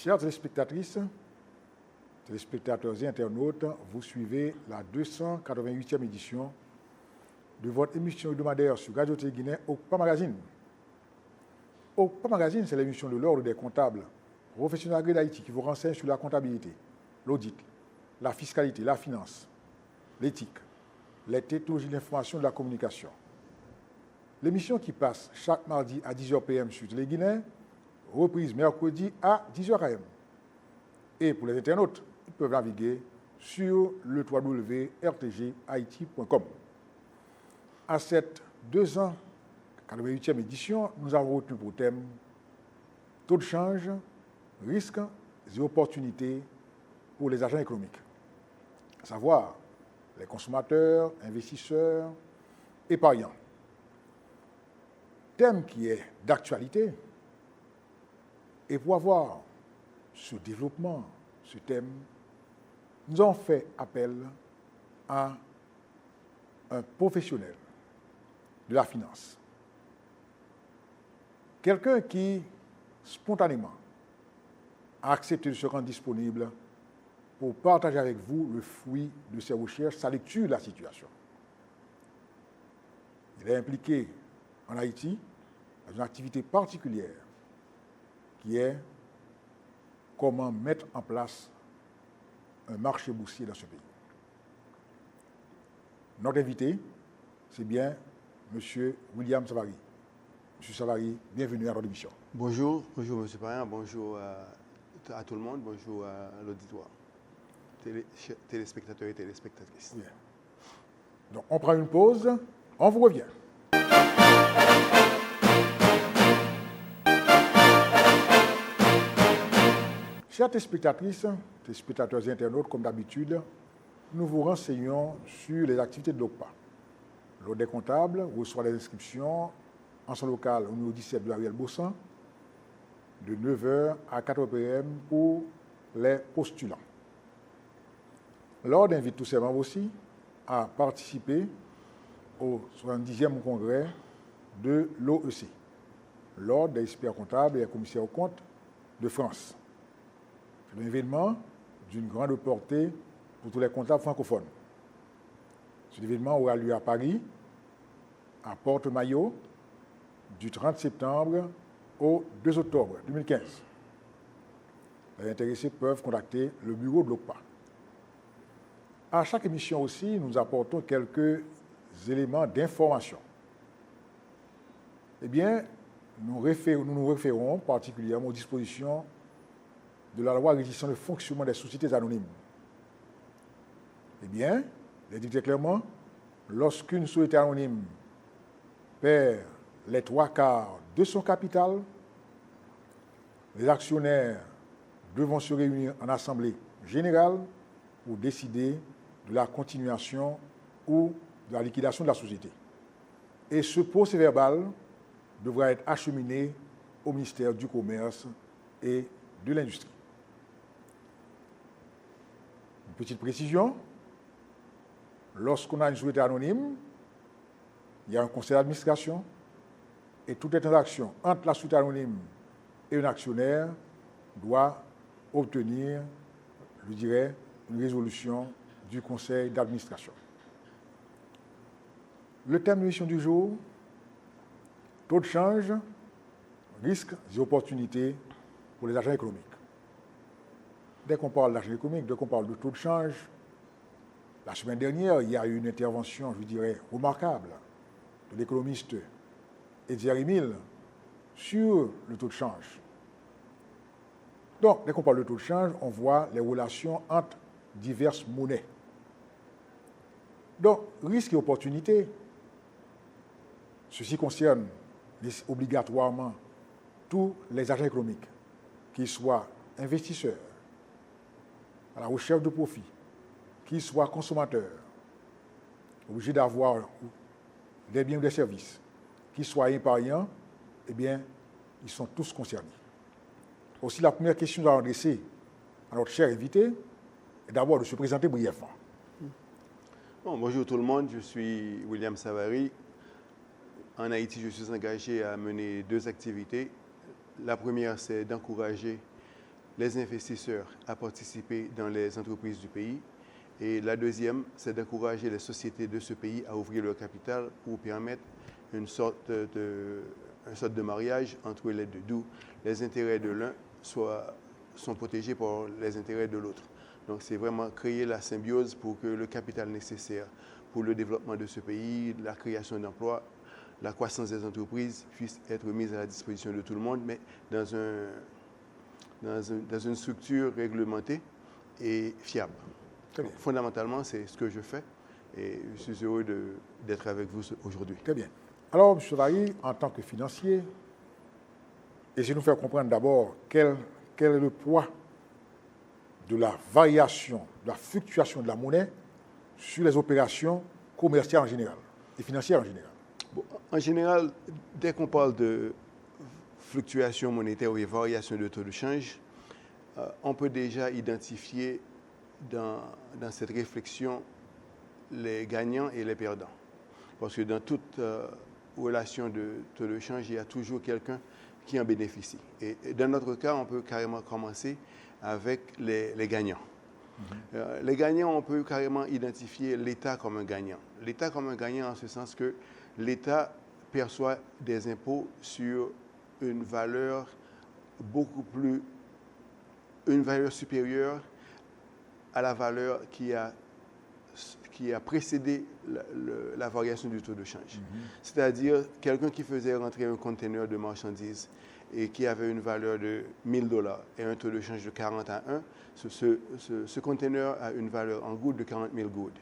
Chères téléspectatrices, téléspectateurs et internautes, vous suivez la 288e édition de votre émission hebdomadaire sur Radio Télé-Guinée, OCPA Magazine. OCPA Magazine, c'est l'émission de l'ordre des comptables professionnels agréés d'Haïti qui vous renseigne sur la comptabilité, l'audit, la fiscalité, la finance, l'éthique, les technologies de l'information et de la communication. L'émission qui passe chaque mardi à 10h PM sur Télé-Guinée, reprise mercredi à 10h AM. Et pour les internautes, ils peuvent naviguer sur le www.rtghaiti.com. À cette 288e édition, nous avons retenu pour thème taux de change, risques et opportunités pour les agents économiques. À savoir les consommateurs, investisseurs, épargnants. Thème qui est d'actualité. Et pour avoir ce développement, ce thème, nous avons fait appel à un professionnel de la finance. Quelqu'un qui, spontanément, a accepté de se rendre disponible pour partager avec vous le fruit de ses recherches, sa lecture de la situation. Il est impliqué en Haïti dans une activité particulière qui est comment mettre en place un marché boursier dans ce pays. Notre invité, c'est bien M. William Savary. M. Savary, bienvenue à notre émission. Bonjour M. Parrain, bonjour à tout le monde, bonjour à l'auditoire, téléspectateurs et téléspectatrices. Bien. Donc, on prend une pause, on vous revient. Chers téléspectatrices, téléspectateurs et internautes, comme d'habitude, nous vous renseignons sur les activités de l'OCPA. L'Ordre des comptables reçoit les inscriptions en son local au numéro 17 de la rue Bossan, de 9h à 4h PM pour les postulants. L'Ordre invite tous ses membres aussi à participer au 70e congrès de l'OEC, l'Ordre des experts comptables et des commissaires aux comptes de France. C'est un événement d'une grande portée pour tous les comptables francophones. Cet événement aura lieu à Paris, à Porte-Maillot, du 30 septembre au 2 octobre 2015. Les intéressés peuvent contacter le bureau de l'OCPA. À chaque émission aussi, nous apportons quelques éléments d'information. Eh bien, nous nous référons particulièrement aux dispositions de la loi régissant le fonctionnement des sociétés anonymes. Eh bien, il dit très clairement, lorsqu'une société anonyme perd les 3/4 de son capital, les actionnaires devront se réunir en assemblée générale pour décider de la continuation ou de la liquidation de la société. Et ce procès-verbal devra être acheminé au ministère du Commerce et de l'Industrie. Une petite précision, lorsqu'on a une société anonyme, il y a un conseil d'administration et toute interaction entre la société anonyme et un actionnaire doit obtenir, je dirais, une résolution du conseil d'administration. Le thème de l'émission du jour, taux de change, risques et opportunités pour les agents économiques. Dès qu'on parle d'agents économiques, dès qu'on parle de taux de change, la semaine dernière, il y a eu une intervention, je dirais, remarquable de l'économiste Eddy Mille sur le taux de change. Donc, dès qu'on parle de taux de change, on voit les relations entre diverses monnaies. Donc, risques et opportunités, ceci concerne obligatoirement tous les agents économiques, qu'ils soient investisseurs, à la recherche de profit, qu'ils soient consommateurs, obligés d'avoir des biens ou des services, qu'ils soient épargnants, eh bien, ils sont tous concernés. Aussi, la première question que nous allons adresser à notre cher invité est d'abord de se présenter brièvement. Bonjour tout le monde, je suis William Savary. En Haïti, je suis engagé à mener 2 activités. La première, c'est d'encourager les investisseurs à participer dans les entreprises du pays. Et la deuxième, c'est d'encourager les sociétés de ce pays à ouvrir leur capital pour permettre une sorte de mariage entre les deux, d'où les intérêts de l'un sont protégés par les intérêts de l'autre. Donc, c'est vraiment créer la symbiose pour que le capital nécessaire pour le développement de ce pays, la création d'emplois, la croissance des entreprises puisse être mise à la disposition de tout le monde, mais dans une structure réglementée et fiable. Donc, fondamentalement, c'est ce que je fais et je suis heureux d'être avec vous aujourd'hui. Très bien. Alors, M. Savary, en tant que financier, essayez de nous faire comprendre d'abord quel est le poids de la variation, de la fluctuation de la monnaie sur les opérations commerciales en général et financières en général. Bon, en général, dès qu'on parle de fluctuation monétaire et variation de taux de change, on peut déjà identifier dans cette réflexion les gagnants et les perdants. Parce que dans toute relation de taux de change, il y a toujours quelqu'un qui en bénéficie. Et dans notre cas, on peut carrément commencer avec les gagnants. Les gagnants, on peut carrément identifier l'État comme un gagnant. L'État comme un gagnant en ce sens que l'État perçoit des impôts sur une valeur supérieure à la valeur qui a précédé la variation du taux de change. C'est-à-dire, quelqu'un qui faisait rentrer un conteneur de marchandises et qui avait une valeur de $1,000 et un taux de change de 40 à 1, ce conteneur a une valeur en gouttes de 40 000 gouttes.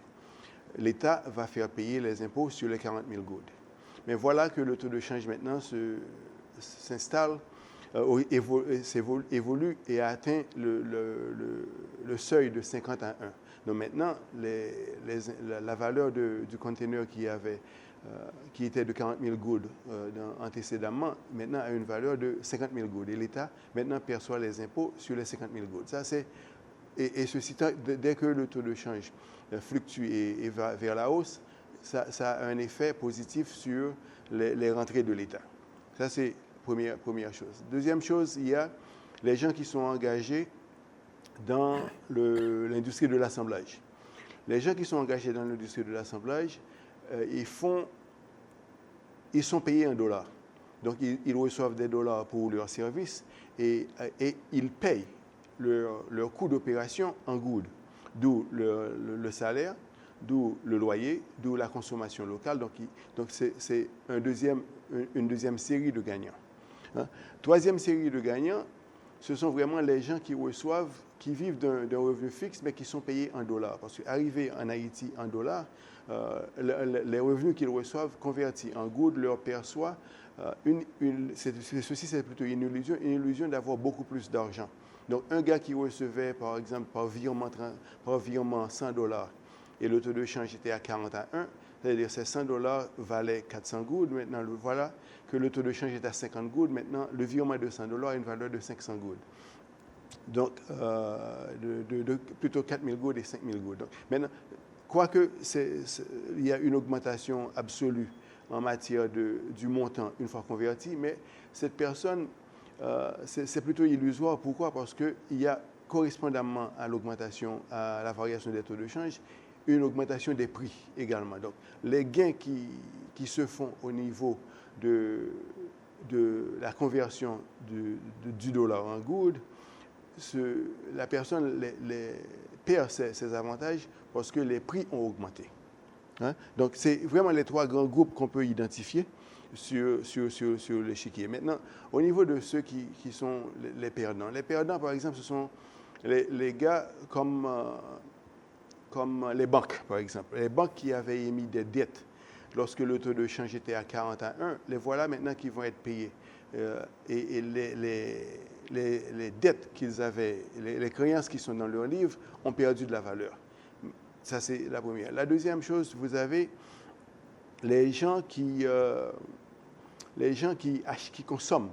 L'État va faire payer les impôts sur les 40 000 gouttes. Mais voilà que le taux de change maintenant s'installe, évolue et a atteint le seuil de 50 à 1. Donc maintenant, la valeur du conteneur qui était de 40 000 gouttes antécédemment, maintenant a une valeur de 50 000 gouttes. Et l'État, maintenant, perçoit les impôts sur les 50 000 gouttes. Et ceci, dès que le taux de change fluctue et va vers la hausse, ça a un effet positif sur les rentrées de l'État. Ça, c'est première chose. Deuxième chose, il y a les gens qui sont engagés dans l'industrie de l'assemblage. Les gens qui sont engagés dans l'industrie de l'assemblage, ils sont payés en dollars. Donc, ils reçoivent des dollars pour leurs services et ils payent leur coût d'opération en gouttes, d'où le salaire, d'où le loyer, d'où la consommation locale. Donc c'est une deuxième série de gagnants. Troisième série de gagnants, ce sont vraiment les gens qui vivent d'un revenu fixe, mais qui sont payés en dollars. Parce qu'arriver en Haïti en dollars, les revenus qu'ils reçoivent convertis en gouttes leur perçoit, ceci c'est plutôt une illusion d'avoir beaucoup plus d'argent. Donc un gars qui recevait par exemple par virement $100 et le taux de change était à 40 à 1, c'est-à-dire ces $100 valaient 400 gouttes, maintenant voilà que le taux de change est à 50 gouttes, maintenant le virement de $100 a une valeur de 500 gouttes. Donc, plutôt 4 000 gouttes et 5 000 gouttes. Donc, maintenant, quoique il y a une augmentation absolue en matière du montant une fois converti, mais cette personne, c'est plutôt illusoire. Pourquoi? Parce qu'il y a correspondamment à l'augmentation, à la variation des taux de change, une augmentation des prix également. Donc, les gains qui se font au niveau de la conversion du dollar en gouttes, la personne perd ses avantages parce que les prix ont augmenté. Donc, c'est vraiment les trois grands groupes qu'on peut identifier sur l'échiquier. Maintenant, au niveau de ceux qui sont les perdants. Les perdants, par exemple, ce sont les gars comme les banques, par exemple. Les banques qui avaient émis des dettes lorsque le taux de change était à 40 à 1, les voilà maintenant qui vont être payés. Et les dettes qu'ils avaient, les créances qui sont dans leur livre ont perdu de la valeur. Ça, c'est la première. La deuxième chose, vous avez les gens qui consomment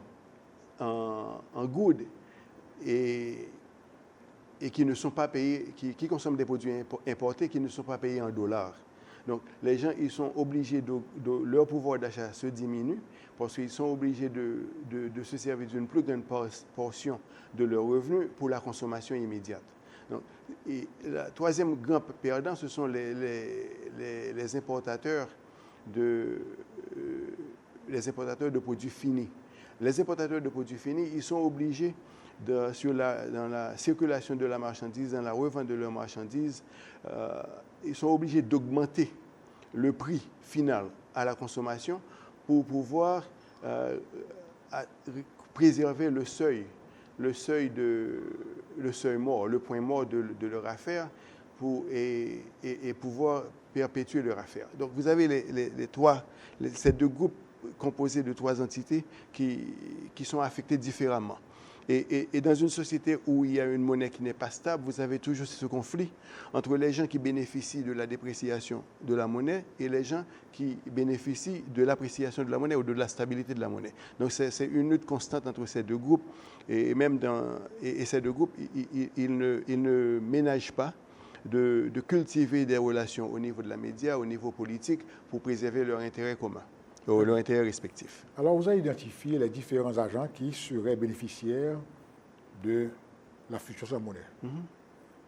en gouttes et qui ne sont pas payés, qui consomment des produits importés qui ne sont pas payés en dollars. Donc, les gens, ils sont obligés leur pouvoir d'achat se diminue parce qu'ils sont obligés de se servir d'une plus grande portion de leurs revenus pour la consommation immédiate. Donc, et la troisième grand perdant, ce sont les importateurs de produits finis. Les importateurs de produits finis, ils sont obligés, dans la circulation de la marchandise, dans la revente de leurs marchandises, ils sont obligés d'augmenter le prix final à la consommation pour pouvoir préserver le seuil mort, le point mort de leur affaire et pouvoir perpétuer leur affaire. Donc vous avez ces deux groupes composés de trois entités qui sont affectés différemment. Et dans une société où il y a une monnaie qui n'est pas stable, vous avez toujours ce conflit entre les gens qui bénéficient de la dépréciation de la monnaie et les gens qui bénéficient de l'appréciation de la monnaie ou de la stabilité de la monnaie. Donc c'est une lutte constante entre ces deux groupes. Et même ces deux groupes, ils ne ménagent pas de cultiver des relations au niveau de la média, au niveau politique, pour préserver leur intérêt commun. Leur intérêt respectif. Alors, vous avez identifié les différents agents qui seraient bénéficiaires de la fluctuation de la monnaie. Mm-hmm.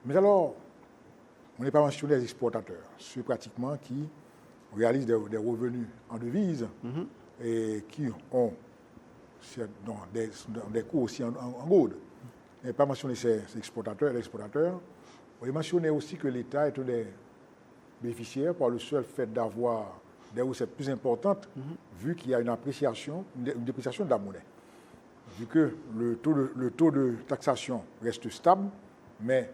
Mais alors, on n'est pas mentionné les exportateurs, ceux pratiquement qui réalisent des revenus en devises mm-hmm. et qui ont dans des coûts aussi en gold. On n'est pas mentionné ces exportateurs et les exportateurs. On est mentionné aussi que l'État est un des bénéficiaires par le seul fait d'avoir des recettes plus importantes, vu qu'il y a une dépréciation de la monnaie. Vu que le taux de taxation reste stable, mais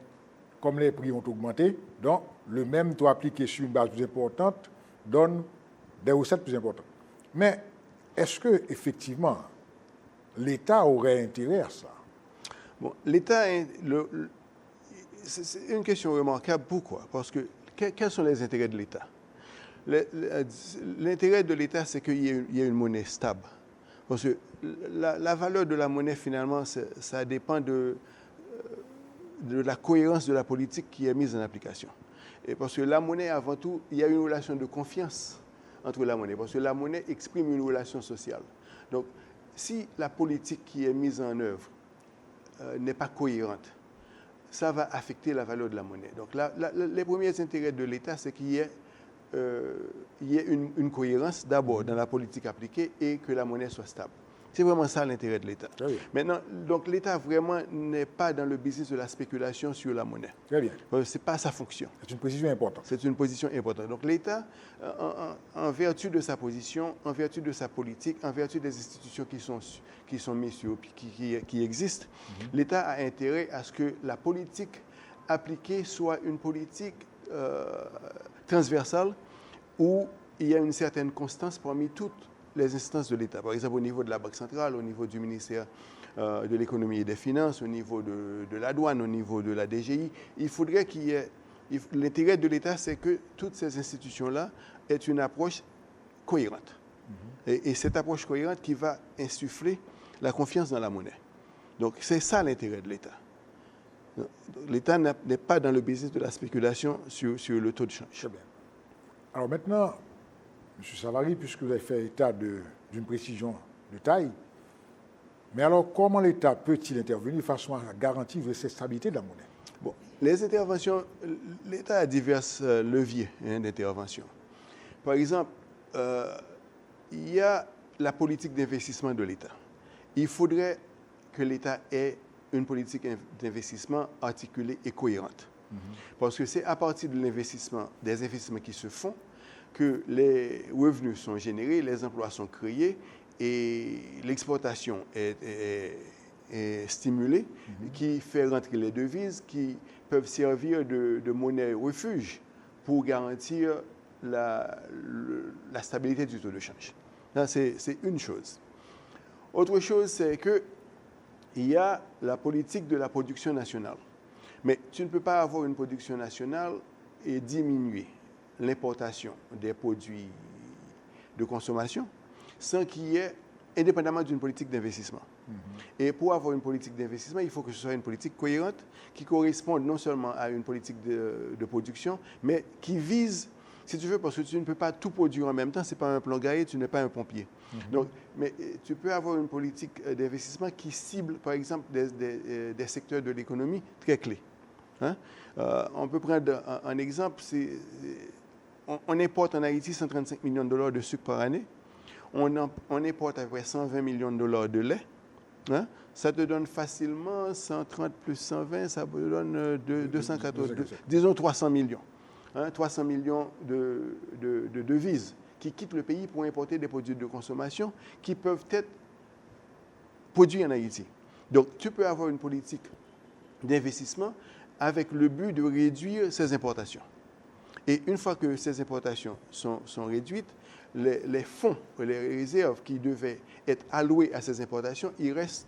comme les prix ont augmenté, donc le même taux appliqué sur une base plus importante donne des recettes plus importantes. Mais est-ce que effectivement l'État aurait intérêt à ça? Bon, l'État, c'est une question remarquable. Pourquoi? Parce que quels sont les intérêts de l'État? L'intérêt de l'État, c'est qu'il y ait une monnaie stable. Parce que la valeur de la monnaie, finalement, ça dépend de la cohérence de la politique qui est mise en application. Et parce que la monnaie, avant tout, il y a une relation de confiance entre la monnaie. Parce que la monnaie exprime une relation sociale. Donc, si la politique qui est mise en œuvre n'est pas cohérente, ça va affecter la valeur de la monnaie. Donc, les premiers intérêts de l'État, c'est qu'il y ait une cohérence d'abord dans la politique appliquée et que la monnaie soit stable. C'est vraiment ça l'intérêt de l'État. Très bien. Maintenant, donc l'État vraiment n'est pas dans le business de la spéculation sur la monnaie. Très bien. Ce n'est pas sa fonction. C'est une position importante. C'est une position importante. Donc l'État, en vertu de sa position, en vertu de sa politique, en vertu des institutions qui sont mises sur qui existent, l'État a intérêt à ce que la politique appliquée soit une politique transversale où il y a une certaine constance parmi toutes les instances de l'État. Par exemple, au niveau de la Banque centrale, au niveau du ministère de l'économie et des finances, au niveau de la douane, au niveau de la DGI, il faudrait qu'il y ait... L'intérêt de l'État, c'est que toutes ces institutions-là aient une approche cohérente. Et cette approche cohérente qui va insuffler la confiance dans la monnaie. Donc, c'est ça l'intérêt de l'État. L'État n'est pas dans le business de la spéculation sur le taux de change. Très bien. Alors maintenant, M. Savary, puisque vous avez fait état d'une précision de taille, mais alors comment l'État peut-il intervenir de façon à garantir la stabilité de la monnaie? Bon, les interventions, l'État a divers leviers d'intervention. Par exemple, il y a la politique d'investissement de l'État. Il faudrait que l'État ait une politique d'investissement articulée et cohérente. Parce que c'est à partir de l'investissement, des investissements qui se font, que les revenus sont générés, les emplois sont créés et l'exportation est stimulée, qui fait rentrer les devises qui peuvent servir de monnaie refuge pour garantir la stabilité du taux de change. Ça, c'est une chose. Autre chose, c'est qu'il y a la politique de la production nationale. Mais tu ne peux pas avoir une production nationale et diminuer l'importation des produits de consommation sans qu'il y ait, indépendamment d'une politique d'investissement. Et pour avoir une politique d'investissement, il faut que ce soit une politique cohérente qui corresponde non seulement à une politique de production, mais qui vise, si tu veux, parce que tu ne peux pas tout produire en même temps, ce n'est pas un plombier, tu n'es pas un pompier. Donc, mais tu peux avoir une politique d'investissement qui cible, par exemple, des secteurs de l'économie très clés. Hein? On peut prendre un exemple, on importe en Haïti 135 millions de dollars de sucre par année, on importe à peu près 120 millions de dollars de lait. Hein? Ça te donne facilement 130 plus 120, ça te donne 214, disons 300 millions. Hein? 300 millions de devises qui quittent le pays pour importer des produits de consommation qui peuvent être produits en Haïti. Donc, tu peux avoir une politique d'investissement avec le but de réduire ces importations. Et une fois que ces importations sont réduites, les fonds, les réserves qui devaient être alloués à ces importations, ils restent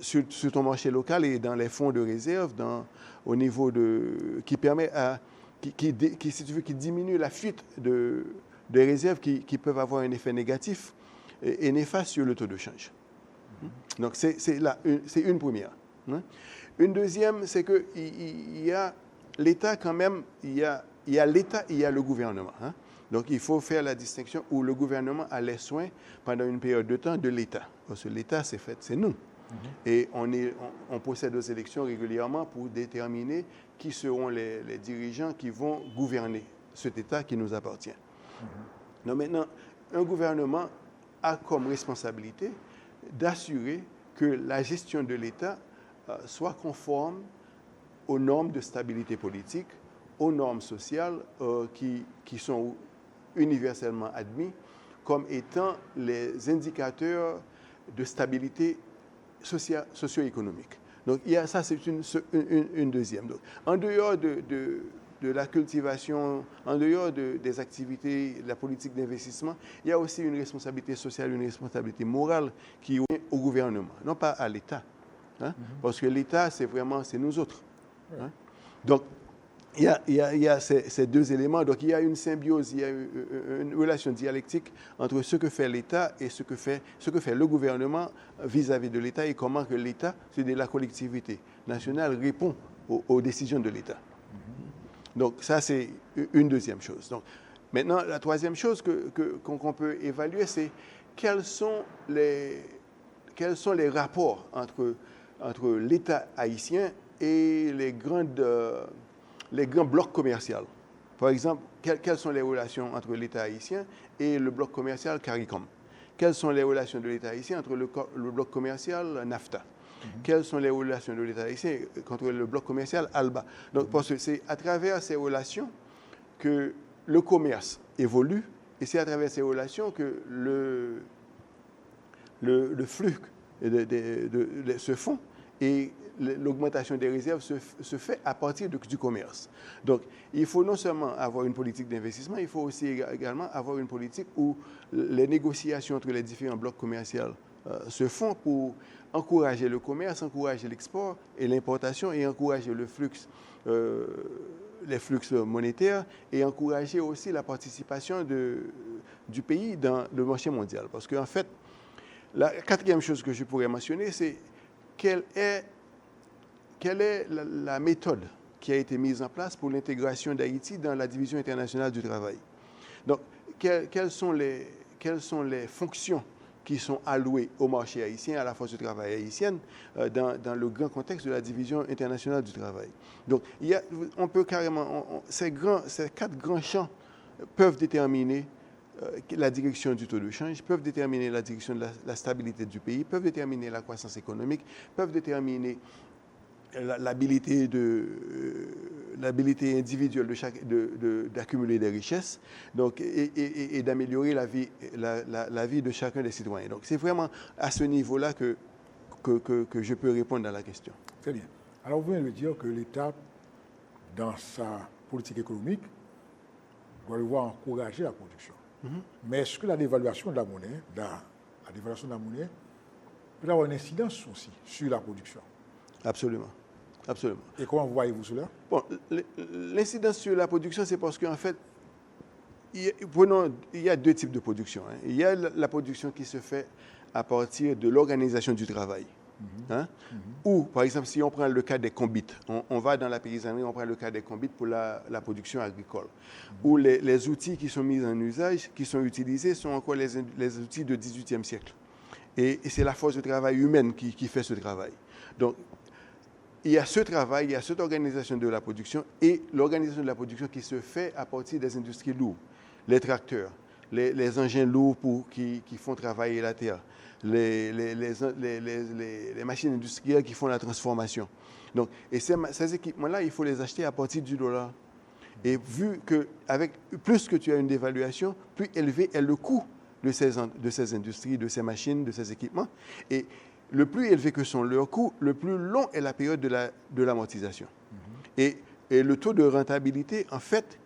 sur ton marché local et dans les fonds de réserve au niveau qui permet si tu veux, qui diminue la fuite de réserves qui peuvent avoir un effet négatif et néfaste sur le taux de change. Donc, c'est une première. Hein. Une deuxième, c'est qu'il y a l'État quand même, il y a l'État et il y a le gouvernement. Hein. Donc, il faut faire la distinction où le gouvernement a les soins pendant une période de temps de l'État. Parce que l'État, c'est nous. Et on procède aux élections régulièrement pour déterminer qui seront les dirigeants qui vont gouverner cet État qui nous appartient. Donc maintenant, un gouvernement a comme responsabilité d'assurer que la gestion de l'État soit conforme aux normes de stabilité politique, aux normes sociales qui sont universellement admis comme étant les indicateurs de stabilité socio-économique. Donc, ça, c'est une deuxième. Donc, en dehors de la cultivation, en dehors des activités, de la politique d'investissement, il y a aussi une responsabilité sociale, une responsabilité morale qui est au gouvernement, non pas à l'État. Hein? Parce que l'État, c'est nous autres. Hein? Donc, il y a ces deux éléments. Donc, il y a une symbiose, il y a une relation dialectique entre ce que fait l'État et ce que fait le gouvernement vis-à-vis de l'État et comment que l'État, c'est-à-dire la collectivité nationale, répond aux décisions de l'État. Donc, ça, c'est une deuxième chose. Donc, maintenant, la troisième chose qu'on peut évaluer, c'est quels sont les rapports entre l'État haïtien et les grands blocs commerciaux. Par exemple, quelles sont les relations entre l'État haïtien et le bloc commercial CARICOM? Quelles sont les relations de l'État haïtien entre le bloc commercial NAFTA? Quelles sont les relations de l'État haïtien contre le bloc commercial ALBA? Donc, parce que c'est à travers ces relations que le commerce évolue et c'est à travers ces relations que le flux se font et l'augmentation des réserves se fait à partir du commerce. Donc, il faut non seulement avoir une politique d'investissement, il faut aussi également avoir une politique où les négociations entre les différents blocs commerciaux se font pour encourager le commerce, encourager l'export et l'importation et encourager les flux monétaires et encourager aussi la participation du pays dans le marché mondial. Parce qu'en fait, la quatrième chose que je pourrais mentionner, c'est quelle est la méthode qui a été mise en place pour l'intégration d'Haïti dans la division internationale du travail. Donc, quelles sont les fonctions qui sont allouées au marché haïtien, à la force de travail haïtienne, dans le grand contexte de la division internationale du travail. Donc, on peut carrément, ces quatre grands champs peuvent déterminer la direction du taux de change, peuvent déterminer la direction de la stabilité du pays, peuvent déterminer la croissance économique, peuvent déterminer l'habilité individuelle d'accumuler des richesses donc, et d'améliorer la vie de chacun des citoyens. Donc, c'est vraiment à ce niveau-là que je peux répondre à la question. Très bien. Alors, vous venez de dire que l'État, dans sa politique économique, doit devoir encourager la production. Mais est-ce que la dévaluation de la monnaie, peut avoir une incidence aussi sur la production? Absolument. Absolument. Et comment voyez-vous cela? Bon, l'incidence sur la production, c'est parce qu'en fait, il y a deux types de production. Hein. Il y a la production qui se fait à partir de l'organisation du travail. Hein? Ou, par exemple, si on prend le cas des combites, on va dans la paysannerie, on prend le cas des combites pour la production agricole, où les outils qui sont mis en usage, qui sont utilisés, sont encore les outils du XVIIIe siècle. Et c'est la force de travail humaine qui fait ce travail. Donc, il y a ce travail, il y a cette organisation de la production et l'organisation de la production qui se fait à partir des industries lourdes, les tracteurs, les engins lourds qui font travailler la terre, les machines industrielles qui font la transformation. Donc, et ces équipements-là, il faut les acheter à partir du dollar. Et vu qu'avec plus que tu as une dévaluation, plus élevé est le coût de ces industries, de ces machines, de ces équipements. Et le plus élevé que sont leurs coûts, le plus long est la période de l'amortisation. Et le taux de rentabilité, en fait,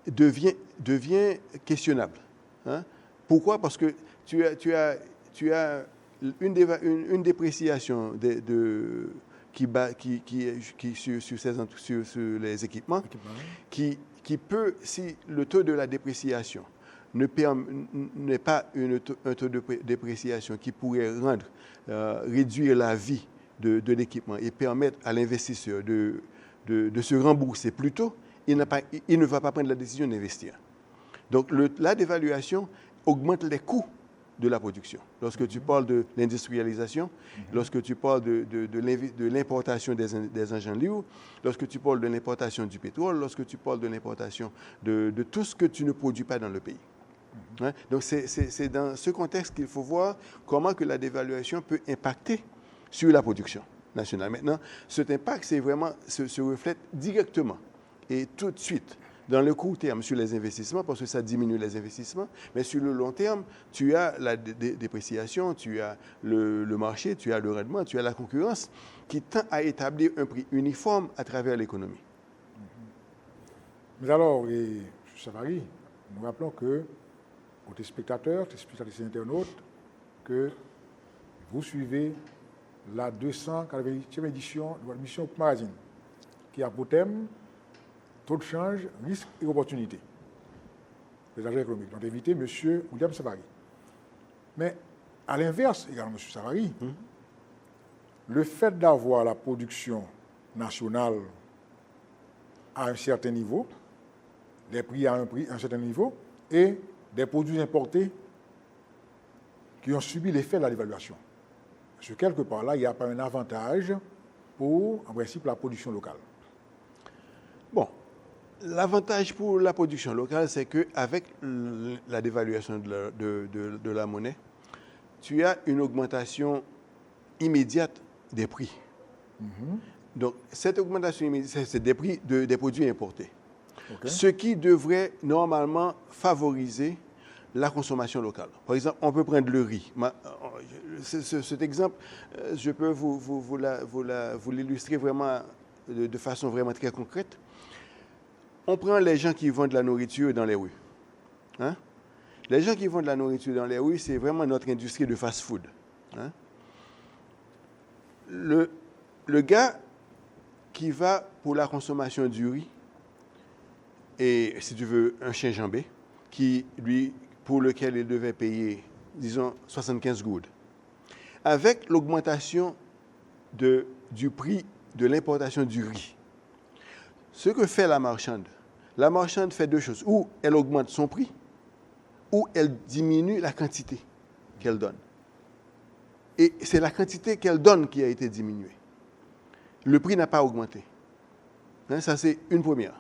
devient questionnable. Hein? Pourquoi? Parce que tu as une dépréciation sur les équipements qui peut, si le taux de la dépréciation n'est pas un taux de dépréciation qui pourrait réduire la vie de l'équipement et permettre à l'investisseur de se rembourser plus tôt, il ne va pas prendre la décision d'investir. Donc la dévaluation augmente les coûts de la production. Lorsque tu parles de l'industrialisation, lorsque tu parles de l'importation des engins lourds, lorsque tu parles de l'importation du pétrole, lorsque tu parles de l'importation de tout ce que tu ne produis pas dans le pays. Hein? Donc c'est dans ce contexte qu'il faut voir comment que la dévaluation peut impacter sur la production nationale. Maintenant, cet impact se reflète directement et tout de suite dans le court terme sur les investissements, parce que ça diminue les investissements, mais sur le long terme, tu as la dépréciation, tu as le marché, tu as le rendement, tu as la concurrence qui tend à établir un prix uniforme à travers l'économie. Mais alors, M. Savary, nous rappelons que, aux téléspectateurs et internautes, que vous suivez la 280e édition de votre mission Magazine, qui a pour thème taux de change, risques et opportunités. Les agents économiques. Nous avons invité M. William Savary. Mais à l'inverse, également, M. Savary, le fait d'avoir la production nationale à un certain niveau, des prix à un certain niveau, et des produits importés qui ont subi l'effet de la dévaluation. Parce que quelque part là, il n'y a pas un avantage pour, en principe, la production locale. Bon. L'avantage pour la production locale, c'est qu'avec la dévaluation de la monnaie, tu as une augmentation immédiate des prix. Donc, cette augmentation immédiate, c'est des prix des produits importés. Okay. Ce qui devrait normalement favoriser la consommation locale. Par exemple, on peut prendre le riz. Cet exemple, je peux vous l'illustrer vraiment de façon vraiment très concrète. On prend les gens qui vendent de la nourriture dans les rues. Hein? Les gens qui vendent de la nourriture dans les rues, c'est vraiment notre industrie de fast-food. Hein? Le gars qui va pour la consommation du riz, et si tu veux, un chien jambé, pour lequel il devait payer, disons, 75 goudes. Avec l'augmentation du prix de l'importation du riz, ce que fait la marchande fait deux choses. Ou elle augmente son prix, ou elle diminue la quantité qu'elle donne. Et c'est la quantité qu'elle donne qui a été diminuée. Le prix n'a pas augmenté. Hein, ça, c'est une première.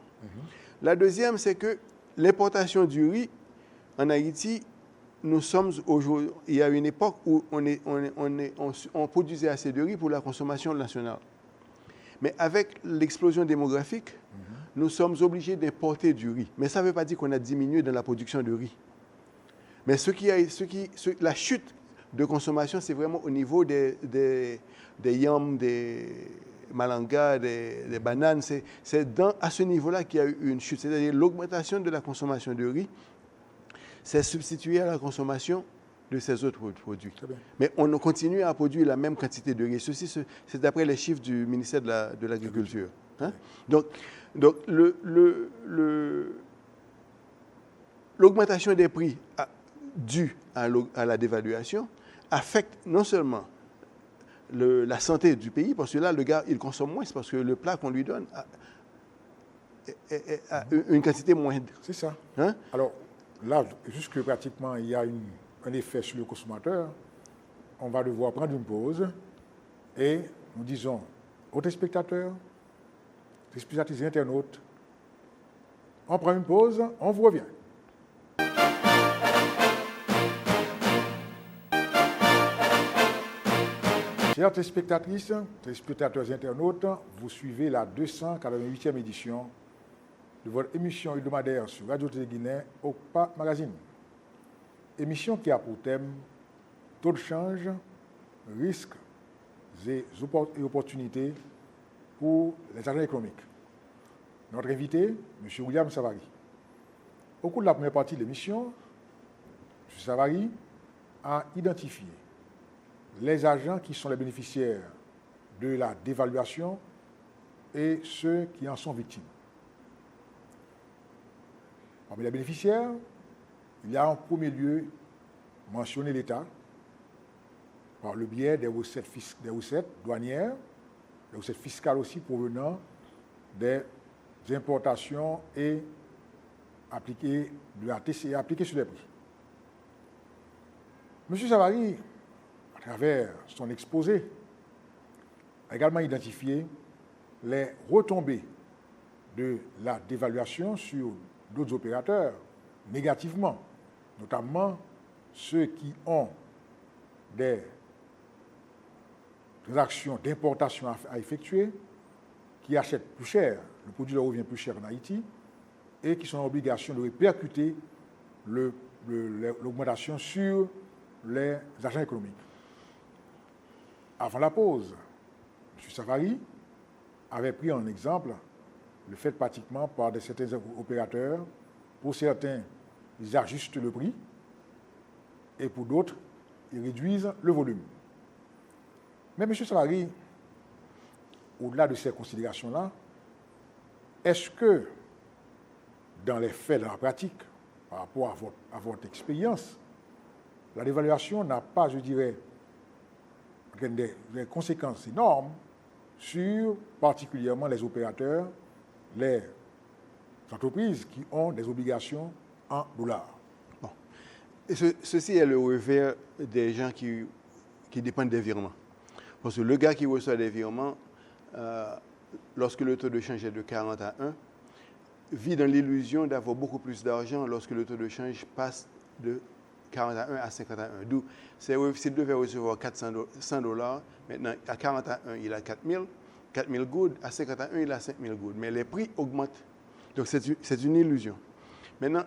La deuxième, c'est que l'importation du riz en Haïti, il y a une époque où on produisait assez de riz pour la consommation nationale. Mais avec l'explosion démographique, nous sommes obligés d'importer du riz. Mais ça ne veut pas dire qu'on a diminué dans la production de riz. Mais la chute de consommation, c'est vraiment au niveau des yams, des malangas, des bananes. C'est à ce niveau-là qu'il y a eu une chute. C'est-à-dire l'augmentation de la consommation de riz s'est substituée à la consommation de ces autres produits. Mais on continue à produire la même quantité de riz. Ceci, c'est d'après les chiffres du ministère de l'Agriculture. Hein? Donc l'augmentation des prix due à la dévaluation affecte non seulement la santé du pays, parce que là, le gars, il consomme moins, c'est parce que le plat qu'on lui donne a une quantité moindre. C'est ça. Hein? Alors, là, jusque pratiquement, il y a un effet sur le consommateur. On va devoir prendre une pause et nous disons aux téléspectateurs, téléspectatrices et internautes, on prend une pause, on vous revient. Chers téléspectatrices, téléspectateurs et internautes, vous suivez la 288e édition de votre émission hebdomadaire sur Radio-Télé Guinée, OCPA Magazine. Émission qui a pour thème taux de change, risques et opportunités pour les agents économiques. Notre invité, M. William Savary. Au cours de la première partie de l'émission, M. Savary a identifié les agents qui sont les bénéficiaires de la dévaluation et ceux qui en sont victimes. Parmi les bénéficiaires, il y a en premier lieu mentionné l'État par le biais des recettes douanières, des recettes fiscales aussi provenant des importations et appliquées de la TCA appliquées sur les prix. M. Savary, à travers son exposé, a également identifié les retombées de la dévaluation sur d'autres opérateurs négativement, notamment ceux qui ont des transactions d'importation à effectuer, qui achètent plus cher, le produit leur revient plus cher en Haïti, et qui sont en obligation de répercuter l'augmentation sur les agents économiques. Avant la pause, M. Savary avait pris en exemple le fait pratiquement par certains opérateurs, pour certains, ils ajustent le prix, et pour d'autres, ils réduisent le volume. Mais M. Savary, au-delà de ces considérations-là, est-ce que, dans les faits, dans la pratique, par rapport à votre expérience, la dévaluation n'a pas, je dirais, des conséquences énormes sur particulièrement les opérateurs, les entreprises qui ont des obligations en dollars? Bon. Et ceci est le revers des gens qui dépendent des virements. Parce que le gars qui reçoit des virements, lorsque le taux de change est de 40 à 1, vit dans l'illusion d'avoir beaucoup plus d'argent lorsque le taux de change passe de 40 à 1 à 50 à 1. D'où, s'il devait recevoir $100, maintenant à 40 à 1, il a 4 000 goods, à 50 à 1, il a 5 000 goods. Mais les prix augmentent. Donc c'est une illusion. Maintenant,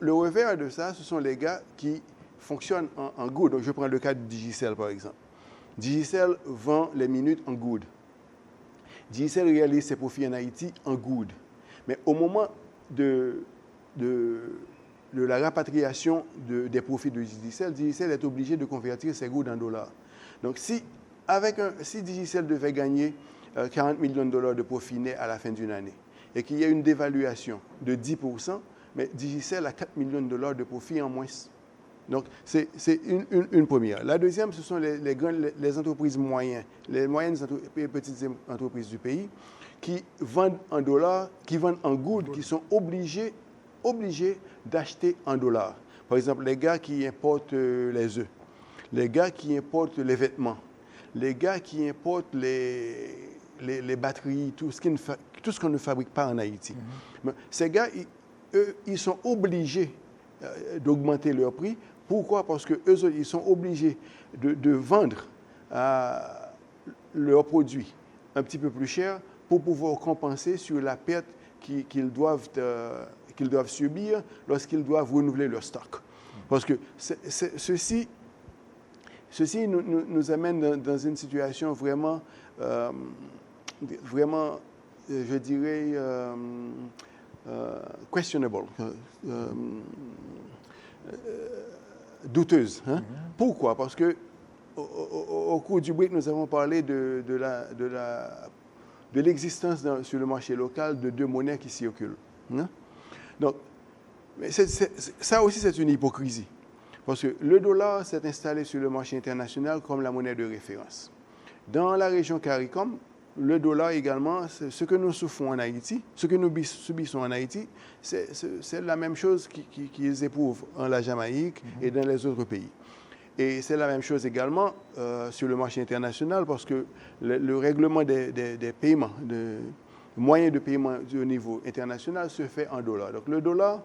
le revers de ça, ce sont les gars qui fonctionnent en good. Donc je prends le cas de Digicel par exemple. Digicel vend les minutes en good. Digicel réalise ses profits en Haïti en good. Mais au moment de la rapatriation des profits de Digicel est obligé de convertir ses goods en dollars. Donc si Digicel devait gagner 40 millions de dollars de profit net à la fin d'une année et qu'il y a une dévaluation de 10%, mais Digicel a 4 millions de dollars de profit en moins. Donc, c'est une première. La deuxième, ce sont les entreprises moyennes, les moyennes et petites entreprises du pays qui vendent en dollars, qui vendent en good, qui sont obligés d'acheter en dollars. Par exemple, les gars qui importent les œufs, les gars qui importent les vêtements, les gars qui importent les batteries, tout ce qu'on ne fabrique pas en Haïti. Mm-hmm. Ces gars, ils sont obligés d'augmenter leur prix. Pourquoi? Parce qu'eux, ils sont obligés de vendre leurs produits un petit peu plus cher pour pouvoir compenser sur la perte qu'ils doivent subir lorsqu'ils doivent renouveler leur stock. Parce que ceci nous amène dans une situation vraiment, je dirais, questionable, douteuse. Hein? Mm-hmm. Pourquoi? Parce que au cours du break, nous avons parlé de l'existence sur le marché local de deux monnaies qui circulent. Hein? Donc, ça aussi, c'est une hypocrisie. Parce que le dollar s'est installé sur le marché international comme la monnaie de référence. Dans la région CARICOM, le dollar également, ce que nous souffrons en Haïti, ce que nous subissons en Haïti, c'est la même chose qu'ils éprouvent en la Jamaïque et dans les autres pays. Et c'est la même chose également sur le marché international parce que le règlement des paiements, des moyens de paiement au niveau international se fait en dollars. Donc le dollar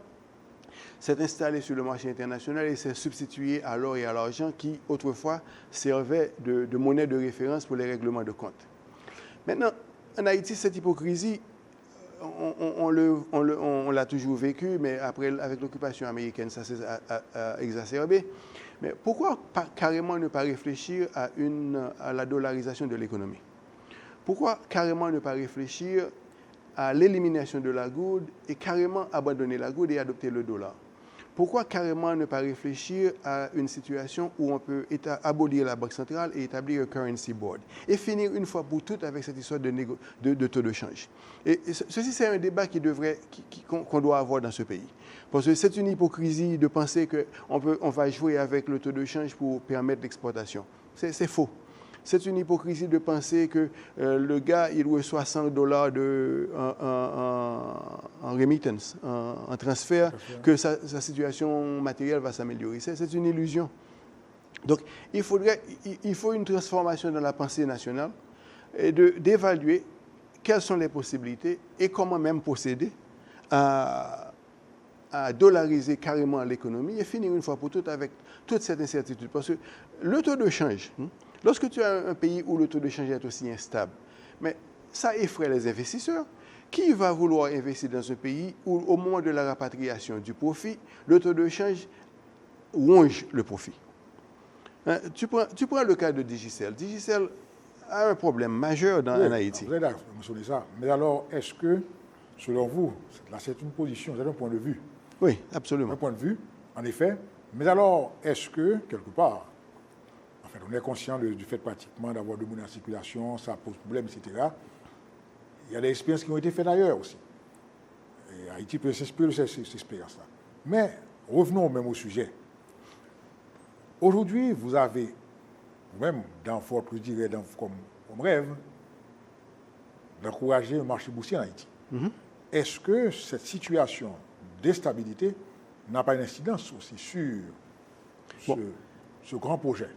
s'est installé sur le marché international et s'est substitué à l'or et à l'argent qui autrefois servaient de monnaie de référence pour les règlements de compte. Maintenant, en Haïti, cette hypocrisie, on l'a toujours vécue, mais après, avec l'occupation américaine, ça s'est exacerbé. Mais pourquoi carrément ne pas réfléchir à la dollarisation de l'économie? Pourquoi carrément ne pas réfléchir à l'élimination de la goude et carrément abandonner la goude et adopter le dollar? Pourquoi carrément ne pas réfléchir à une situation où on peut abolir la Banque centrale et établir un currency board et finir une fois pour toutes avec cette histoire de taux de change? Et ceci, c'est un débat qu'on doit avoir dans ce pays. Parce que c'est une hypocrisie de penser qu'on va jouer avec le taux de change pour permettre l'exportation. C'est faux. C'est une hypocrisie de penser que le gars, il reçoit $100 en remittance, en transfert, que sa situation matérielle va s'améliorer. C'est une illusion. Donc, il faut une transformation dans la pensée nationale et d'évaluer quelles sont les possibilités et comment même procéder à dollariser carrément l'économie et finir une fois pour toutes avec toute cette incertitude. Parce que le taux de change, lorsque tu as un pays où le taux de change est aussi instable, mais ça effraie les investisseurs. Qui va vouloir investir dans un pays où, au moment de la rapatriation du profit, le taux de change ronge le profit? Tu prends le cas de Digicel. Digicel a un problème majeur en Haïti. Vous êtes d'accord, M. ça. Mais alors, est-ce que, selon vous, là c'est une position, c'est un point de vue? Oui, absolument. Un point de vue, en effet. Mais alors, est-ce que, quelque part, on est conscient du fait pratiquement d'avoir de monnaie en circulation, ça pose problème, etc. Il y a des expériences qui ont été faites ailleurs aussi. Et Haïti peut s'inspirer de ces expériences-là. Mais revenons même au sujet. Aujourd'hui, vous avez, vous-même, dans votre, je dirais, comme rêve, d'encourager un marché boursier en Haïti. Est-ce que cette situation d'instabilité n'a pas une incidence aussi sur ce grand projet?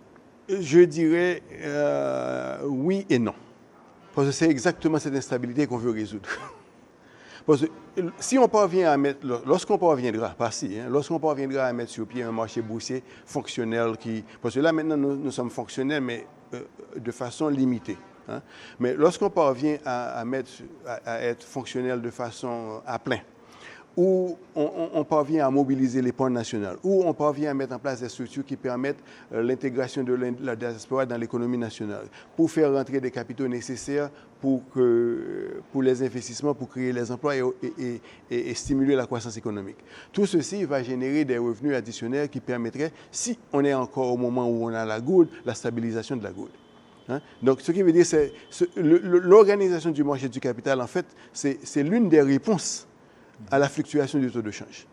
Je dirais oui et non. Parce que c'est exactement cette instabilité qu'on veut résoudre. Parce que si on parvient à mettre, lorsqu'on parviendra à mettre sur pied un marché boursier fonctionnel parce que là maintenant nous sommes fonctionnels mais de façon limitée. Mais lorsqu'on parvient à être fonctionnel de façon à plein, où on parvient à mobiliser les ponts nationaux, où on parvient à mettre en place des structures qui permettent l'intégration de la diaspora dans l'économie nationale, pour faire rentrer des capitaux nécessaires pour les investissements, pour créer les emplois et stimuler la croissance économique. Tout ceci va générer des revenus additionnels qui permettraient, si on est encore au moment où on a la goude, la stabilisation de la goude. Donc, ce qui veut dire, c'est l'organisation du marché du capital, en fait, c'est l'une des réponses à la fluctuation du taux de change.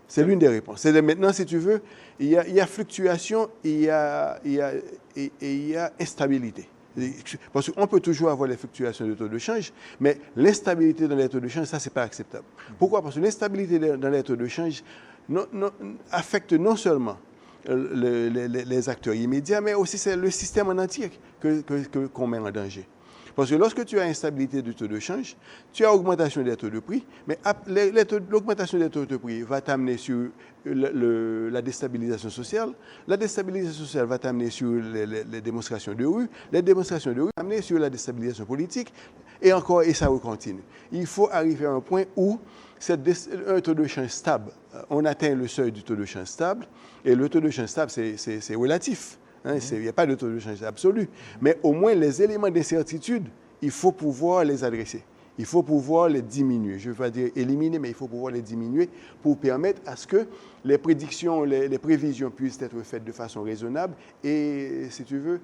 C'est l'une des réponses. Maintenant, si tu veux, il y a fluctuation et il y a instabilité. Parce qu'on peut toujours avoir les fluctuations de taux de change, mais l'instabilité dans les taux de change, ça, c'est pas acceptable. Pourquoi? Parce que l'instabilité dans les taux de change affecte non seulement les acteurs immédiats, mais aussi c'est le système en entier qu'on met en danger. Parce que lorsque tu as instabilité du taux de change, tu as augmentation des taux de prix, mais l'augmentation des taux de prix va t'amener sur la déstabilisation sociale. La déstabilisation sociale va t'amener sur les démonstrations de rue. Les démonstrations de rue vont t'amener sur la déstabilisation politique. Et ça continue. Il faut arriver à un point où un taux de change stable, on atteint le seuil du taux de change stable, et le taux de change stable, c'est relatif. Il n'y a pas de taux de change absolu. Mais au moins, les éléments d'incertitude, il faut pouvoir les adresser. Il faut pouvoir les diminuer. Je ne veux pas dire éliminer, mais il faut pouvoir les diminuer pour permettre à ce que les prédictions, les prévisions puissent être faites de façon raisonnable et, si tu veux,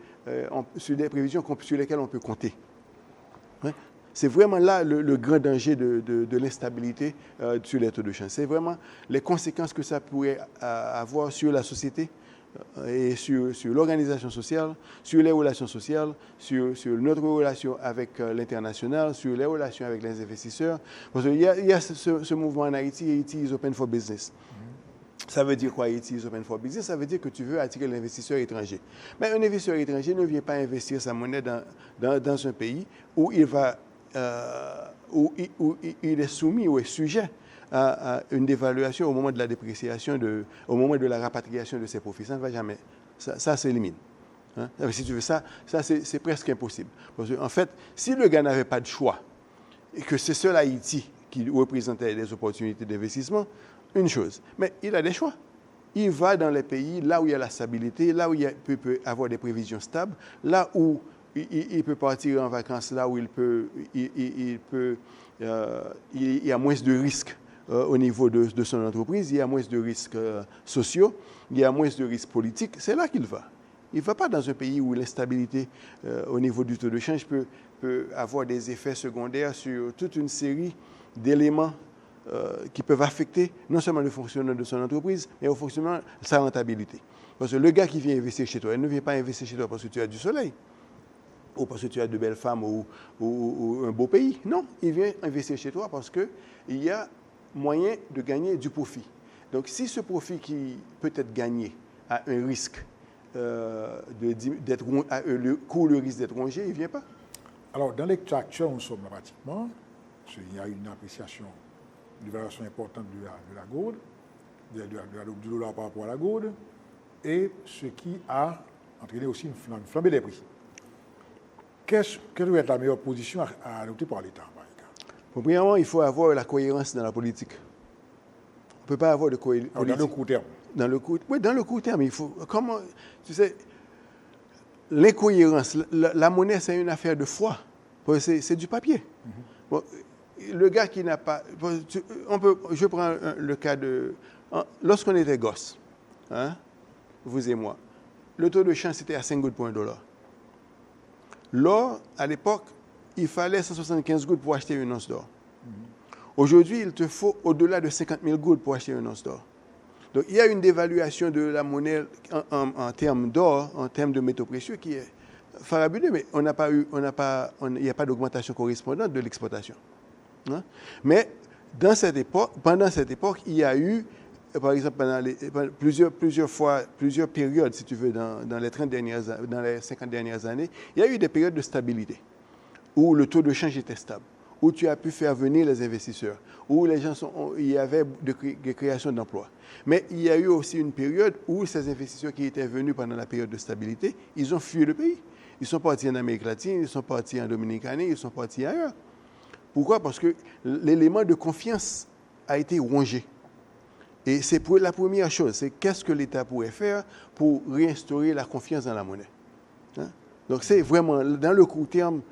sur des prévisions sur lesquelles on peut compter. C'est vraiment là le grand danger de l'instabilité sur les taux de change. C'est vraiment les conséquences que ça pourrait avoir sur la société et sur l'organisation sociale, sur les relations sociales, sur notre relation avec l'international, sur les relations avec les investisseurs. Parce qu'il y a ce mouvement en Haïti, Haïti is open for business. Ça veut dire quoi, Haïti is open for business? Ça veut dire que tu veux attirer l'investisseur étranger. Mais un investisseur étranger ne vient pas investir sa monnaie dans un pays où il va où il est soumis ou est sujet à une dévaluation au moment de la dépréciation, au moment de la rapatriation de ses profits. Ça ne va jamais. Ça s'élimine. Hein? Si tu veux ça c'est presque impossible. Parce qu'en fait, si le gars n'avait pas de choix et que c'est seul Haïti qui représentait des opportunités d'investissement, une chose. Mais il a des choix. Il va dans les pays là où il y a la stabilité, là où il peut avoir des prévisions stables, là où il peut partir en vacances, là où il y a moins de risques au niveau de son entreprise, il y a moins de risques sociaux, il y a moins de risques politiques. C'est là qu'il va. Il ne va pas dans un pays où l'instabilité au niveau du taux de change peut avoir des effets secondaires sur toute une série d'éléments qui peuvent affecter non seulement le fonctionnement de son entreprise, mais au fonctionnement de sa rentabilité. Parce que le gars qui vient investir chez toi, il ne vient pas investir chez toi parce que tu as du soleil, ou parce que tu as de belles femmes ou un beau pays. Non, il vient investir chez toi parce qu'il y a moyen de gagner du profit. Donc si ce profit qui peut être gagné a un risque le coût, le risque d'être rongé, il ne vient pas. Alors, dans l'état actuel, nous sommes là pratiquement, il y a une appréciation, une variation importante de la gourde, du dollar par rapport à la gourde, et ce qui a entraîné aussi une flambée des prix. Quelle doit être la meilleure position à adopter par l'État? Premièrement, il faut avoir la cohérence dans la politique. On ne peut pas avoir de cohérence. Dans le court terme. Dans le court terme, il faut. Comment, tu sais, l'incohérence, la monnaie, c'est une affaire de foi. C'est du papier. Mm-hmm. Bon, le gars qui n'a pas. Je prends le cas de. Lorsqu'on était gosse, hein, vous et moi, le taux de change c'était à 5 gouttes pour $1. L'or, à l'époque, il fallait 175 gouttes pour acheter une once d'or. Mm-hmm. Aujourd'hui, il te faut au-delà de 50 000 gouttes pour acheter une once d'or. Donc, il y a une dévaluation de la monnaie en termes d'or, en termes de métaux précieux qui est farabuleux, mais il n'y a pas d'augmentation correspondante de l'exportation. Hein? Mais pendant cette époque, il y a eu, par exemple, plusieurs périodes, si tu veux, dans les 50 dernières années, il y a eu des périodes de stabilité où le taux de change était stable, où tu as pu faire venir les investisseurs, où il y avait des créations d'emplois. Mais il y a eu aussi une période où ces investisseurs qui étaient venus pendant la période de stabilité, ils ont fui le pays. Ils sont partis en Amérique latine, ils sont partis en Dominicanie, ils sont partis ailleurs. Pourquoi? Parce que l'élément de confiance a été rongé. Et c'est la première chose, c'est qu'est-ce que l'État pourrait faire pour réinstaurer la confiance dans la monnaie. Hein? Donc c'est vraiment, dans le court terme,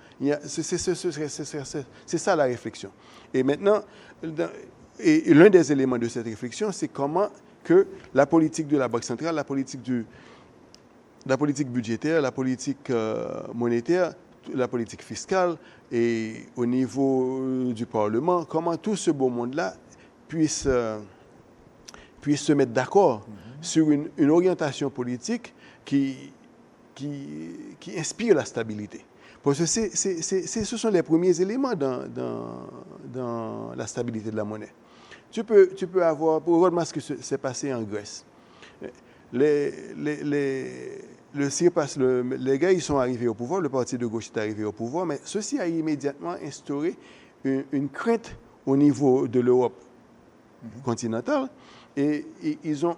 c'est ça la réflexion. Et maintenant, l'un des éléments de cette réflexion, c'est comment que la politique de la Banque centrale, la politique budgétaire, la politique monétaire, la politique fiscale et au niveau du Parlement, comment tout ce beau monde-là puisse se mettre d'accord sur une orientation politique qui inspire la stabilité. Parce que ce sont les premiers éléments dans la stabilité de la monnaie. Tu peux avoir, pour regarder ce qui s'est passé en Grèce. Les gars, ils sont arrivés au pouvoir, le parti de gauche est arrivé au pouvoir, mais ceci a immédiatement instauré une crainte au niveau de l'Europe continentale et ils ont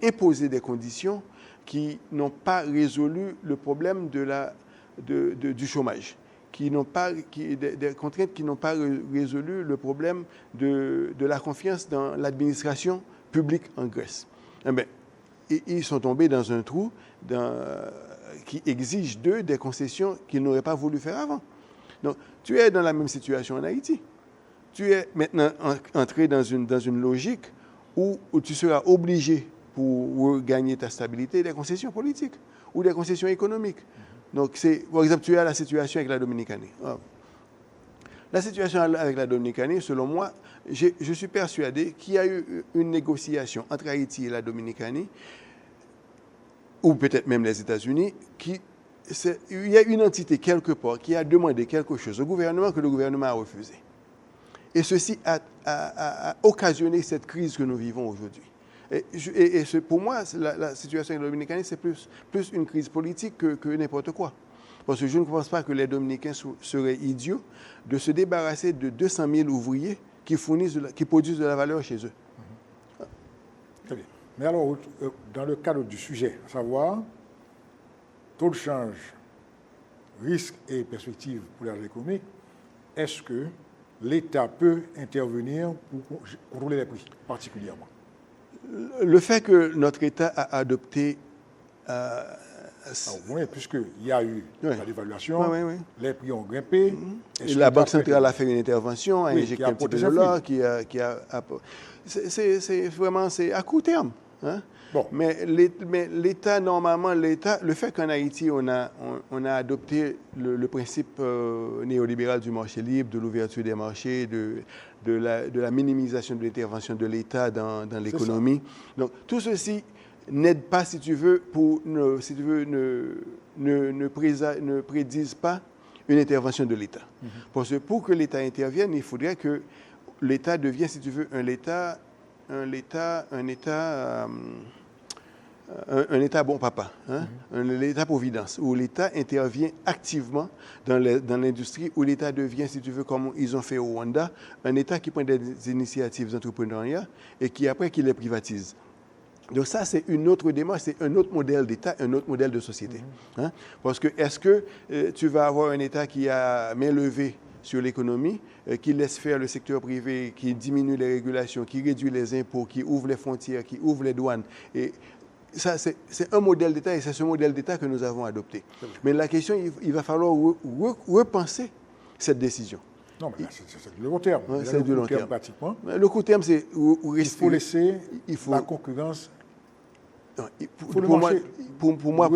imposé des conditions qui n'ont pas résolu le problème du chômage, des contraintes qui n'ont pas résolu le problème de la confiance dans l'administration publique en Grèce. Eh bien, ils sont tombés dans un trou qui exige d'eux des concessions qu'ils n'auraient pas voulu faire avant. Donc, tu es dans la même situation en Haïti. Tu es maintenant entré dans une logique où tu seras obligé, pour gagner ta stabilité, des concessions politiques ou des concessions économiques. Donc, par exemple, tu as la situation avec la Dominicanie. la situation avec la Dominicanie, selon moi, je suis persuadé qu'il y a eu une négociation entre Haïti et la Dominicanie, ou peut-être même les États-Unis, il y a une entité quelque part qui a demandé quelque chose au gouvernement que le gouvernement a refusé. Et ceci a occasionné cette crise que nous vivons aujourd'hui. Et pour moi, la situation dominicaine, c'est plus une crise politique que n'importe quoi. Parce que je ne pense pas que les Dominicains seraient idiots de se débarrasser de 200 000 ouvriers qui produisent de la valeur chez eux. Très bien. Mais alors, dans le cadre du sujet, à savoir taux de change, risque et perspectives pour la économique, est-ce que l'État peut intervenir pour contrôler les prix, particulièrement? Le fait que notre État a adopté... oui, puisqu'il y a eu la dévaluation, les prix ont grimpé. Et la Banque centrale a fait une intervention, a injecté un petit peu de l'or, c'est vraiment à court terme. Hein? Bon. Mais l'État, normalement, le fait qu'en Haïti, on a adopté le principe néolibéral du marché libre, de l'ouverture des marchés, de la minimisation de l'intervention de l'État dans l'économie. Donc, tout ceci n'aide pas, si tu veux, ne prédise pas une intervention de l'État. Parce que pour que l'État intervienne, il faudrait que l'État devienne, si tu veux, un État bon papa, hein? L'État-providence, où l'État intervient activement dans l'industrie, où l'État devient, si tu veux, comme ils ont fait au Rwanda, un État qui prend des initiatives d'entrepreneuriat et qui les privatise. Donc ça, c'est une autre démarche, c'est un autre modèle d'État, un autre modèle de société. Hein? Parce que est-ce que tu vas avoir un État qui a main levée sur l'économie, qui laisse faire le secteur privé, qui diminue les régulations, qui réduit les impôts, qui ouvre les frontières, qui ouvre les douanes. Et ça, c'est un modèle d'État et c'est ce modèle d'État que nous avons adopté. Mais la question, il va falloir repenser cette décision. Non, mais c'est du long terme. C'est du long terme. Pratiquement. Le court terme, c'est... Il faut laisser la concurrence... Non, pour moi,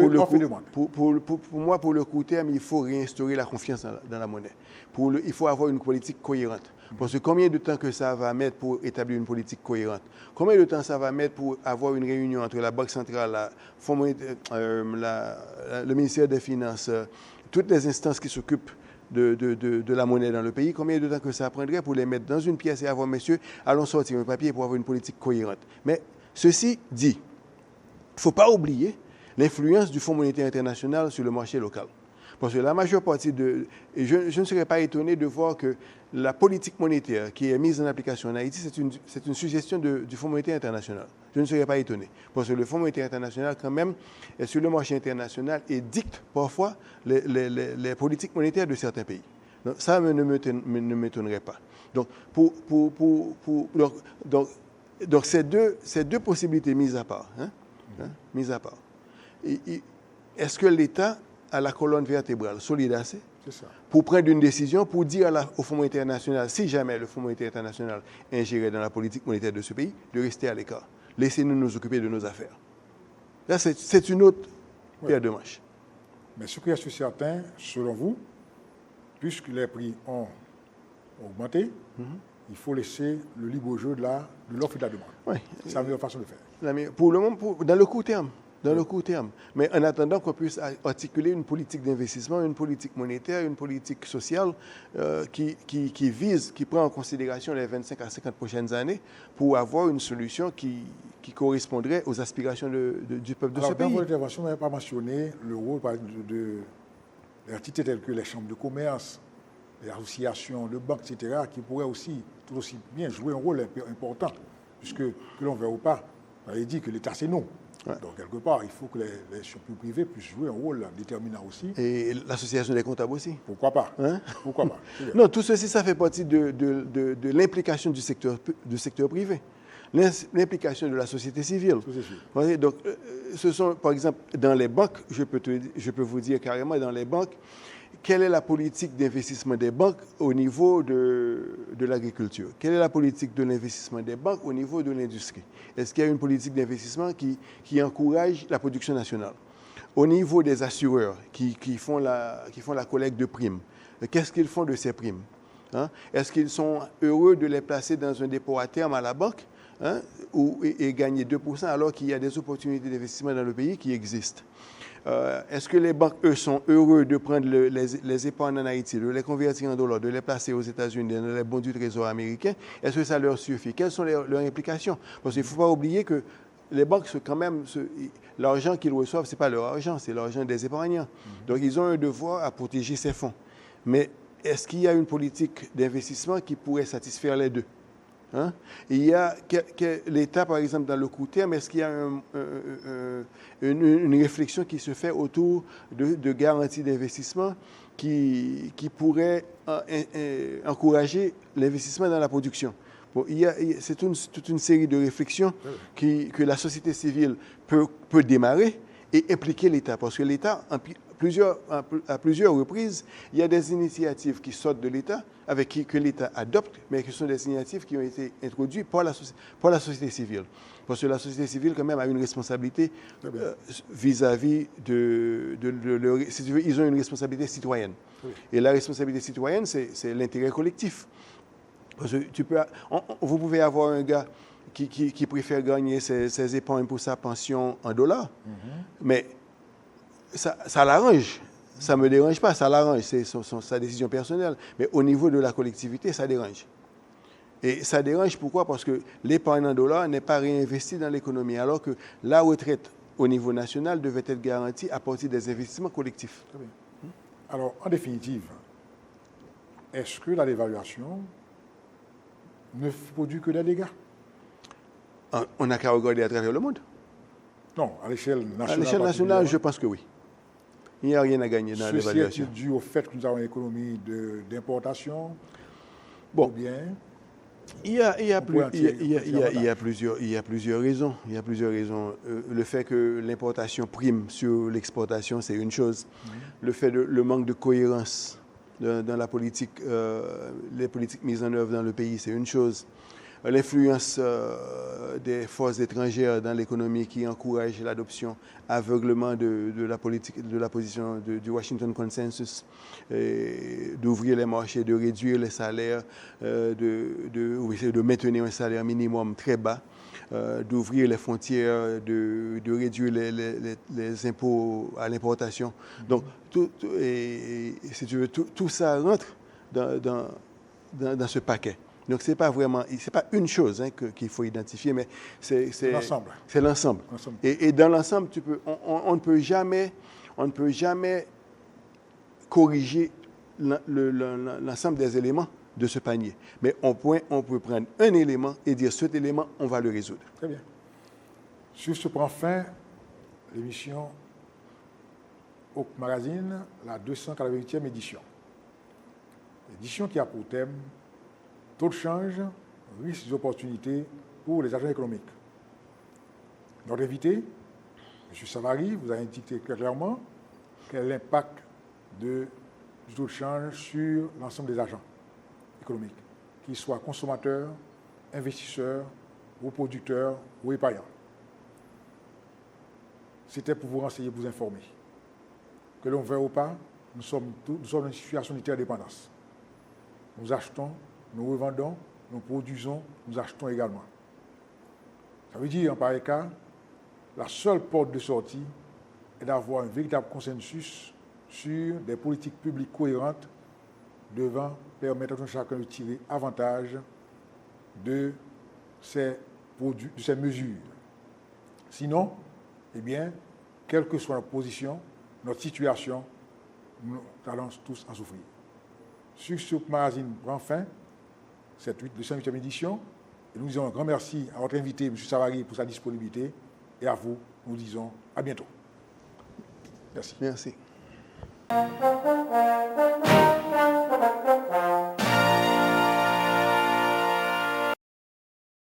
pour le court terme, il faut réinstaurer la confiance dans la monnaie. Il faut avoir une politique cohérente. Parce que combien de temps que ça va mettre pour établir une politique cohérente? Combien de temps ça va mettre pour avoir une réunion entre la Banque centrale, le ministère des Finances, toutes les instances qui s'occupent de la monnaie dans le pays? Combien de temps que ça prendrait pour les mettre dans une pièce et avoir, messieurs, allons sortir un papier pour avoir une politique cohérente? Mais ceci dit, il ne faut pas oublier l'influence du Fonds monétaire international sur le marché local. Parce que la majeure partie je ne serais pas étonné de voir que la politique monétaire qui est mise en application en Haïti, c'est une suggestion du Fonds monétaire international. Je ne serais pas étonné. Parce que le Fonds monétaire international, quand même, est sur le marché international et dicte parfois les politiques monétaires de certains pays. Donc, ça ne m'étonnerait pas. Donc, donc ces deux possibilités mises à part, est-ce que l'État a la colonne vertébrale solide assez pour prendre une décision, pour dire au Fonds monétaire international, si jamais le Fonds monétaire international ingérait dans la politique monétaire de ce pays, de rester à l'écart. Laissez-nous nous occuper de nos affaires. Là, c'est une autre paire de manches. Mais ce qui est certain, selon vous, puisque les prix ont augmenté, il faut laisser le libre jeu de l'offre et de la demande. Oui. C'est la meilleure façon de faire. Pour le moment, dans le court terme. Mais en attendant qu'on puisse articuler une politique d'investissement, une politique monétaire, une politique sociale qui prend en considération les 25 à 50 prochaines années pour avoir une solution qui correspondrait aux aspirations du peuple de ce pays. Dans votre intervention, vous n'avez pas mentionné le rôle des entités telles que les chambres de commerce, les associations de banques, etc., qui pourraient tout aussi bien jouer un rôle important, puisque que l'on ne veut ou pas, on avait dit que l'État c'est non. Ouais. Donc, quelque part, il faut que les structures privées puissent jouer un rôle déterminant aussi. Et l'association des comptables aussi. Pourquoi pas? Pourquoi pas? Non, tout ceci, ça fait partie de l'implication du secteur privé. L'implication de la société civile. Oui, donc, ce sont, par exemple, dans les banques, je peux vous dire carrément, dans les banques, quelle est la politique d'investissement des banques au niveau de l'agriculture? Quelle est la politique de l'investissement des banques au niveau de l'industrie? Est-ce qu'il y a une politique d'investissement qui encourage la production nationale? Au niveau des assureurs qui font la collecte de primes, qu'est-ce qu'ils font de ces primes? Hein? Est-ce qu'ils sont heureux de les placer dans un dépôt à terme à la banque, hein, et gagner 2% alors qu'il y a des opportunités d'investissement dans le pays qui existent? Est-ce que les banques, eux, sont heureux de prendre les épargnes en Haïti, de les convertir en dollars, de les placer aux États-Unis, dans les bons du Trésor américain? Est-ce que ça leur suffit? Quelles sont leurs implications? Parce qu'il ne faut pas oublier que les banques, l'argent qu'ils reçoivent, ce n'est pas leur argent, c'est l'argent des épargnants. Donc, ils ont un devoir à protéger ces fonds. Mais est-ce qu'il y a une politique d'investissement qui pourrait satisfaire les deux? Hein? Il y a l'État, par exemple, dans le court terme, est-ce qu'il y a une réflexion qui se fait autour de garanties d'investissement qui pourrait encourager l'investissement dans la production? Bon, c'est toute une série de réflexions que la société civile peut démarrer et impliquer l'État. Parce que l'État, à plusieurs reprises, il y a des initiatives qui sortent de l'État, que l'État adopte, mais qui sont des initiatives qui ont été introduites par la société civile. Parce que la société civile, quand même, a une responsabilité vis-à-vis si tu veux, ils ont une responsabilité citoyenne. Oui. Et la responsabilité citoyenne, c'est l'intérêt collectif. Parce que vous pouvez avoir un gars qui préfère gagner ses épargnes pour sa pension en dollars, mais ça l'arrange. Ça ne me dérange pas, ça l'arrange, c'est sa décision personnelle. Mais au niveau de la collectivité, ça dérange. Et ça dérange pourquoi? Parce que l'épargne en dollars n'est pas réinvestie dans l'économie, alors que la retraite au niveau national devait être garantie à partir des investissements collectifs. Très bien. Alors, en définitive, est-ce que la dévaluation ne produit que des dégâts? On n'a qu'à regarder à travers le monde. Non, à l'échelle nationale. À l'échelle nationale, je pense que oui. Il n'y a rien à gagner dans l'évaluation. Ceci est dû au fait que nous avons une économie d'importation? Bon, ou bien il y a plusieurs raisons. Il y a plusieurs raisons. Le fait que l'importation prime sur l'exportation, c'est une chose. Le manque de cohérence dans la politique, les politiques mises en œuvre dans le pays, c'est une chose. L'influence des forces étrangères dans l'économie qui encourage l'adoption aveuglement de la politique, de la position du Washington Consensus, d'ouvrir les marchés, de réduire les salaires, de maintenir un salaire minimum très bas, d'ouvrir les frontières, de réduire les impôts à l'importation. Donc, si tu veux, tout ça rentre dans ce paquet. Donc, ce n'est pas une chose qu'il faut identifier, mais c'est l'ensemble. C'est l'ensemble. Et dans l'ensemble, on ne peut jamais corriger l'ensemble des éléments de ce panier. Mais on peut prendre un élément et dire cet élément, on va le résoudre. Très bien. Sur ce prend fin l'émission Hope Magazine, la 288e édition. Édition qui a pour thème taux de change, risques et opportunités pour les agents économiques. Notre invité, M. Savary, vous a indiqué clairement quel est l'impact du taux de change sur l'ensemble des agents économiques, qu'ils soient consommateurs, investisseurs, ou producteurs, ou épargnants. C'était pour vous renseigner, pour vous informer. Que l'on veuille ou pas, nous sommes dans une situation d'interdépendance. Nous achetons, nous revendons, nous produisons, nous achetons également. Ça veut dire, en pareil cas, la seule porte de sortie est d'avoir un véritable consensus sur des politiques publiques cohérentes devant permettre à chacun de tirer avantage de ces mesures. Sinon, eh bien, quelle que soit notre position, notre situation, nous allons tous en souffrir. Sur ce magazine prend fin, cette 208e édition. Et nous disons un grand merci à votre invité, M. Savary, pour sa disponibilité. Et à vous, nous disons à bientôt. Merci. Merci.